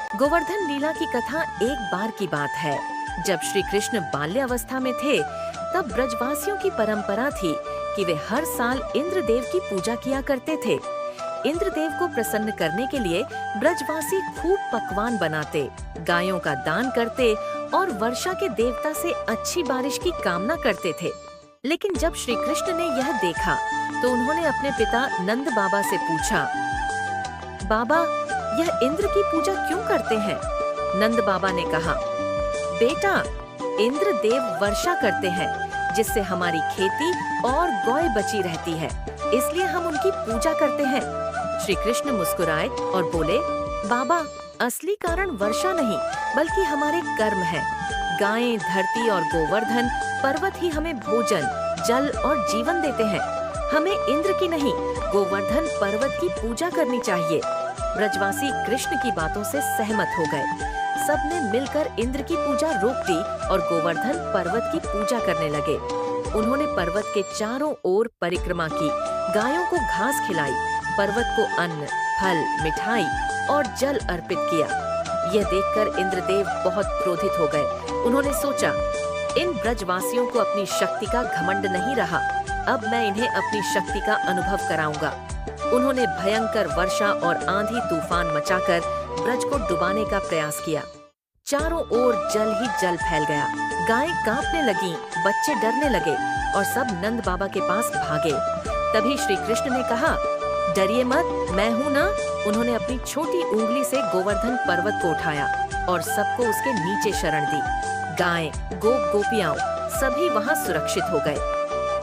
गोवर्धन लीला की कथा एक बार की बात है। जब श्री कृष्ण बाल्यावस्था में थे, तब ब्रजवासियों की परंपरा थी कि वे हर साल इंद्रदेव की पूजा किया करते थे। इंद्रदेव को प्रसन्न करने के लिए ब्रजवासी खूब पकवान बनाते, गायों का दान करते और वर्षा के देवता से अच्छी बारिश की कामना करते थे। लेकिन जब श्री कृष्ण ने यह देखा, तो उन्होंने अपने पिता नंद बाबा से पूछा, बाबा, यह इंद्र की पूजा क्यों करते हैं? नंद बाबा ने कहा, बेटा, इंद्र देव वर्षा करते हैं, जिससे हमारी खेती और गौएं बची रहती है, इसलिए हम उनकी पूजा करते हैं। श्री कृष्ण मुस्कुराए और बोले, बाबा, असली कारण वर्षा नहीं, बल्कि हमारे कर्म है। गायें, धरती और गोवर्धन पर्वत ही हमें भोजन, जल और जीवन देते हैं। हमें इंद्र की नहीं, गोवर्धन पर्वत की पूजा करनी चाहिए। ब्रजवासी कृष्ण की बातों से सहमत हो गए। सबने मिलकर इंद्र की पूजा रोक दी और गोवर्धन पर्वत की पूजा करने लगे। उन्होंने पर्वत के चारों ओर परिक्रमा की, गायों को घास खिलाई, पर्वत को अन्न, फल, मिठाई और जल अर्पित किया। यह देखकर इंद्रदेव बहुत क्रोधित हो गए। उन्होंने सोचा, इन ब्रजवासियों को अपनी शक्ति का घमंड नहीं रहा, अब मैं इन्हें अपनी शक्ति का अनुभव कराऊंगा। उन्होंने भयंकर वर्षा और आंधी तूफान मचाकर ब्रज को डुबाने का प्रयास किया। चारों ओर जल ही जल फैल गया। गायें कांपने लगीं, बच्चे डरने लगे और सब नंद बाबा के पास भागे। तभी श्री कृष्ण ने कहा, डरिए मत, मैं हूँ ना। उन्होंने अपनी छोटी उंगली से गोवर्धन पर्वत को उठाया और सबको उसके नीचे शरण दी। गायें, गोप गोपियाँ सभी वहाँ सुरक्षित हो गए।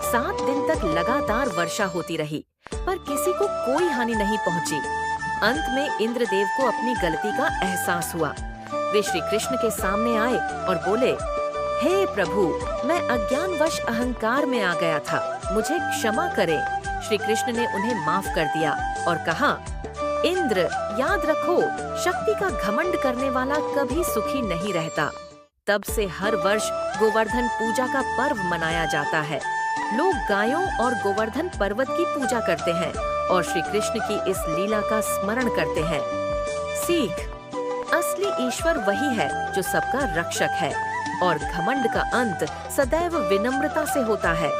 7 दिन तक लगातार वर्षा होती रही, पर किसी को कोई हानि नहीं पहुंची। अंत में इंद्रदेव को अपनी गलती का एहसास हुआ। वे श्री कृष्ण के सामने आए और बोले, हे प्रभु, मैं अज्ञानवश अहंकार में आ गया था, मुझे क्षमा करें। श्री कृष्ण ने उन्हें माफ कर दिया और कहा, इंद्र, याद रखो, शक्ति का घमंड करने वाला कभी सुखी नहीं रहता। तब से हर वर्ष गोवर्धन पूजा का पर्व मनाया जाता है। लोग गायों और गोवर्धन पर्वत की पूजा करते हैं और श्री कृष्ण की इस लीला का स्मरण करते हैं। सीख, असली ईश्वर वही है जो सबका रक्षक है और घमंड का अंत सदैव विनम्रता से होता है।